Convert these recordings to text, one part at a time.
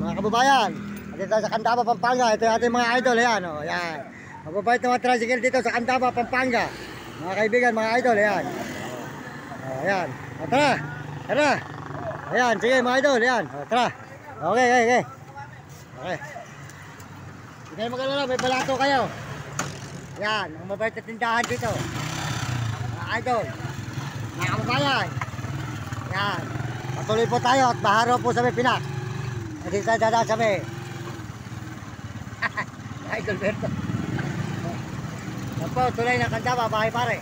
mga kababayan. Dito sa Candaba, Pampanga. Ito yung ating mga idol. Ayan, oh, ayan. Mababait ng mga tricycle dito sa Candaba, Pampanga. Mga kaibigan, mga idol. Ayan. Oh, ayan. O, tara. Tara. Ayan, sige mga idol. Ayan. O, tara. Okay, okay, okay. Okay. Hindi kayo mag-alala, may balato kayo. Ayan, ang mabait na tindahan dito. Mga idol. Mga kababayan. Ayan. Patuloy po tayo at baharo po sa may Pinak. Hindi tayo dadaan sa may Idol Berto. Yan po, tulay ng Candaba, bahay pare.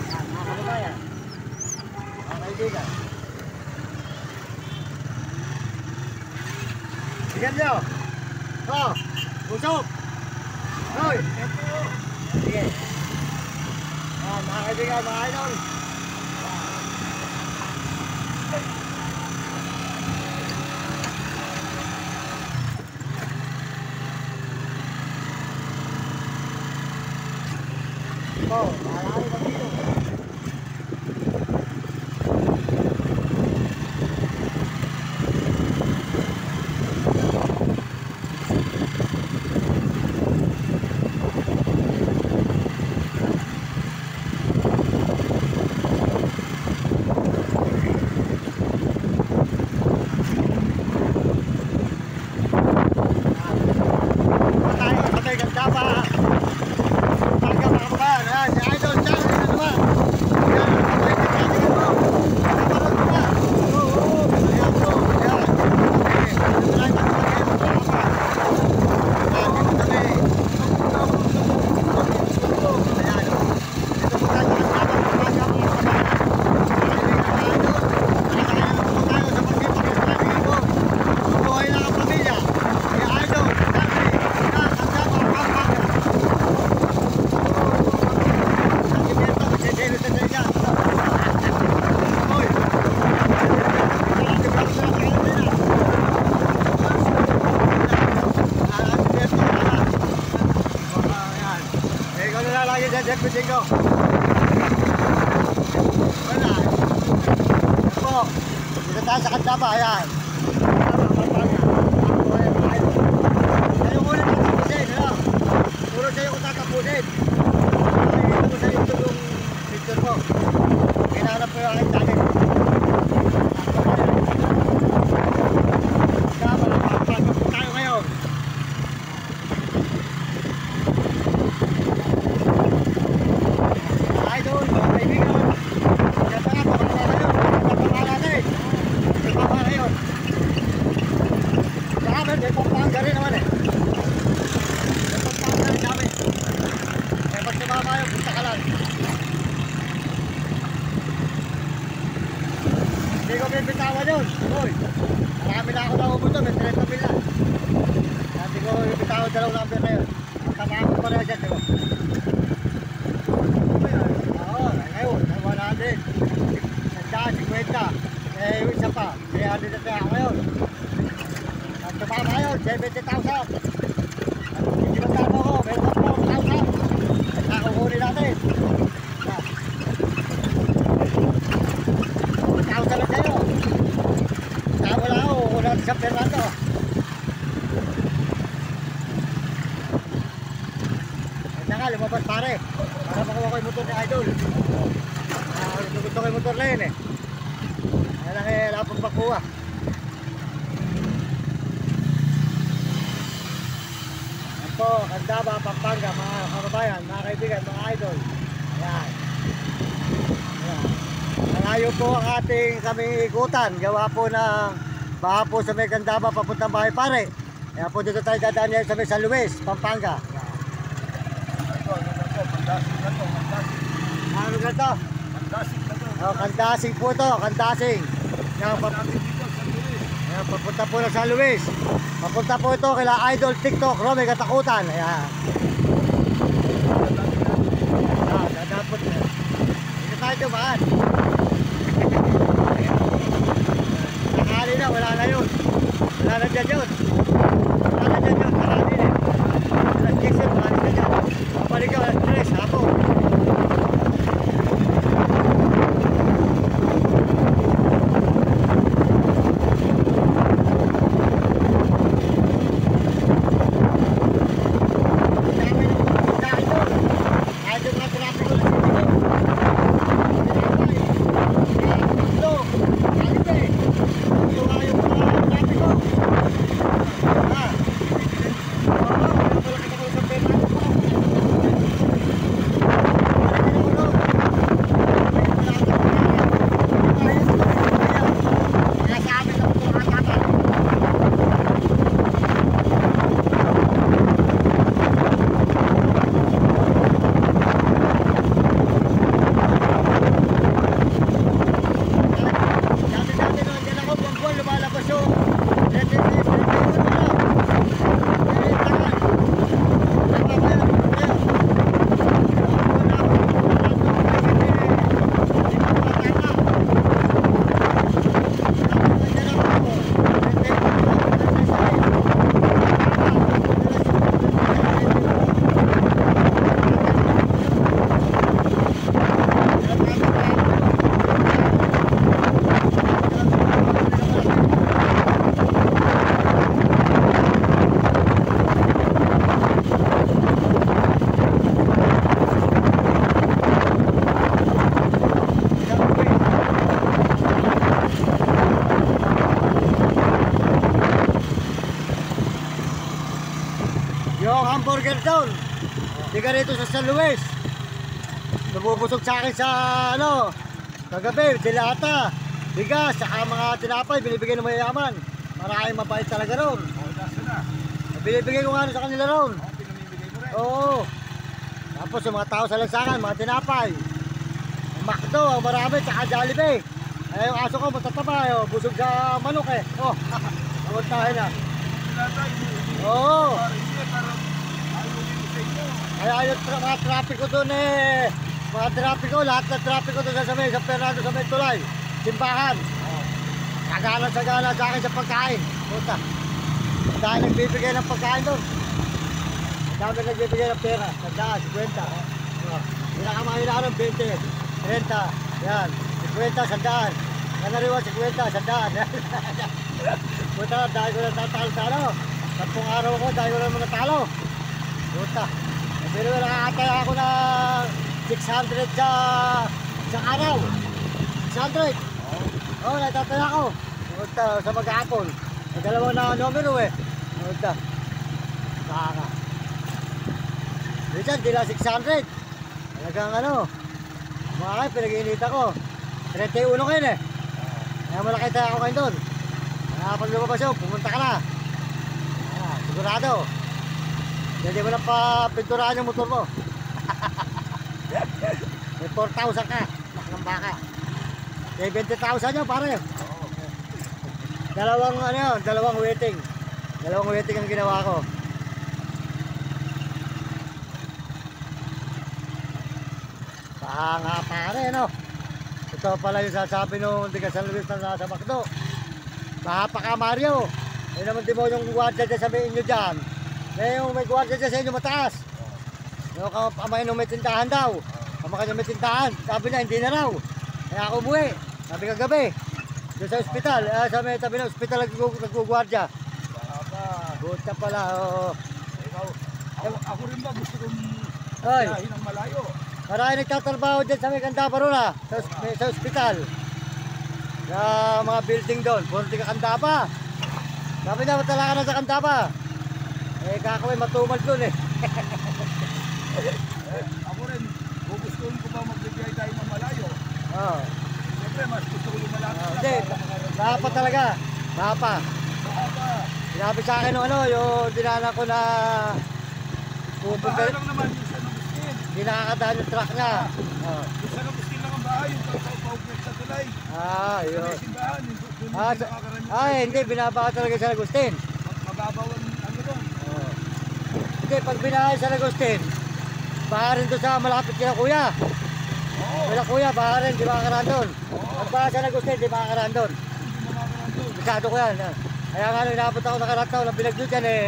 Yan, mga kababayan. Mga kaibigan. Sigan nyo. Oh, busok. Hoy. Sige. Yan, mga kaibigan, mga idol. Oh, malaki ba dito? Deputy ko. Wala. Po. Dito tayo sa Candaba, ayan. Ayaw ko lang tatapusin, ano? Puro sa'yo ko tatapusin. Nakikita mo sa YouTube yung picture ko. Kinahanap ko yung aking talent. Candaba, napapagod tayo ngayon. May Pampanga rin naman eh. May Pampanga rin namin. Eh pag sumama yun, punta ka lang. Hindi ko bibitawan yun. Uy, marami na ako nakupunto, may 30 mil na. Hindi ko bibitawan dalawang number na yun. Tamaan ko pa rin dyan, diba? Oo, ngayon, 100. 50. Eh, yung isa pa, 300 na tayo ngayon. Tumama yun, 70,000. Sinasama ko, meron ka po, 1,000. Nakukunin natin. 1,000 lang sa'yo. Tama lang ako, kukunin natin sa Fernando. Kaya nga, lumabas pare. Para makuha ko yung motor ni Idol. Gusto ko yung motor na yun eh. Kaya lang eh, wala pang pakuha. Po, Candaba, Pampanga, mga kababayan, mga kaibigan, mga idol. Ayan. Ayan. Malayo po ang ating kaming ikutan. Gawa po ng baha po sa may Candaba, papuntang bahay pare. Kaya po dito tayo dadaan sa may San Luis, Pampanga. Ano ganito? Oh, Kandasing po ito, Kandasing. Ayan, papunta po na San Luis. Papunta po ito kila Idol TikTok Romy Katakutan. Ayan. Dadapot na. Hindi tayo dumaan. Nakali na, wala na yun. Wala na dyan yun. Wala na dyan yun, nakali na. Alas 10 yun, nakali na dyan. Babalik ka, alas 3, hapon. Quezon. Di ka rito sa San Luis. Nabubusog sa akin sa ano, kagabi, dilata, bigas, saka mga tinapay, binibigay ng mayayaman. Maraming mabait talaga ron. Binibigay ko nga sa kanila ron. Oo. Tapos yung mga tao sa lansangan, mga tinapay. Ang McDo, ang marami, saka Jollibee. Eh, yung aso ko, matataba, busog sa manok eh. Oh, tayo na. Oo. Kaya yung mga traffic ko doon eh. Mga traffic ko, lahat ng traffic ko doon sa San Fernando, sa may tulay. Simbahan. Sagana sa akin sa pagkain. Puta. Dahil nagbibigay ng pagkain doon. Dami nagbibigay ng pera. Sandaan, 50. Pinakamahina ng 20, 30. Yan. 50, sandaan. Nanariwa, 50, sandaan. Puta, dahil ko na tatalo sa ano. 10 araw ko, dahil ko na natalo. Puta. Pero nakakataya ako na 600 sa araw. 600. Oo, natataya ako. Puta, sa mag-aapon. May dalawang na numero eh. Puta. Saka. Minsan, di lang 600. Talagang ano. Mga pinag-iinita ko. 31 kayo eh. Kaya malaki tayo ako kayo doon. Pag lumabas yun, pumunta ka na. Sigurado. Hindi mo lang pa pinturahan yung motor mo. May 4,000 ka. Ng baka. May 20,000 yun pare. Dalawang waiting. Dalawang waiting ang ginawa ko. Nga pare, no? Ito pala yung sasabi nung di ka San Luis na nasa McDo. Mahapa ka, Mario. Eh naman di mo yung guardia dyan sabihin nyo dyan. Eh yung may guardia dyan sa inyo mataas. Yung kamay nung may tindahan daw. Kamakanya may tindahan. Sabi niya hindi na raw. Kaya ako umuwi. Sabi kagabi. Doon sa ospital. Sa may tabi ng ospital nagguguardia. Buta pala. Ako rin ba gusto kong Ay. yahin ng malayo? Marami nagtatrabaho dyan sa may Candaba ron sa ospital. Sa mga building doon. Puro di ka Candaba. Sabi niya matala ka na sa Candaba. Eh kakaway matumal doon eh. Ako rin, gugustuhin ko ba magbigay tayo ng malayo? Oo. Siyempre, mas gusto ko yung malapit. Hindi, mahapa talaga. Mahapa. Sinabi sa akin yung dinaanan ko na pupunta. Bahay lang naman yung San Agustin. Hindi nakakadaan yung truck niya. Yung San Agustin lang ang bahay, yung paugnit sa tulay. Yun. May simbahan, doon nakakaramit. Hindi, binabaka talaga sa Agustin. Mababaw ang ano doon. Hindi, pag binahay sa Agustin, baka rin doon sa malapit kina kuya. Wala kuya, baka rin, di makakaraan doon. Pag baka sa Agustin, di makakaraan doon. Hindi makakaraan doon. Masyado ko yan. Kaya nga nung inabot ako nakarataw, lang binagyo dyan eh.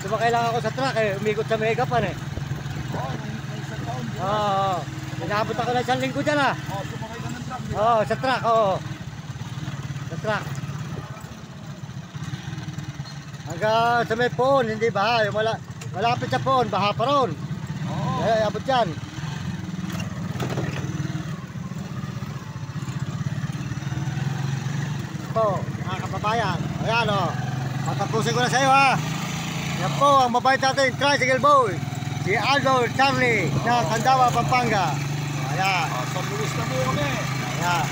Sumakay lang ako sa truck eh, umikot sa Megapan eh. May isang taon. Oo. Inabot ako na 1 linggo dyan ah. Sumakay ka ng truck. Oo, sa truck, oo. Sa truck. Hanggang sa may phone, hindi baha. Yung malapit sa phone, baha pa ron. Ay, abot yan. Po, mga kababayan. Ayan o. Matapusin ko na sa iyo ha. Yan po ang mabait natin tricycle boy. Si Aldo Charlie ng Candaba, Pampanga. Ayan. San Luis na po kami. Ayan.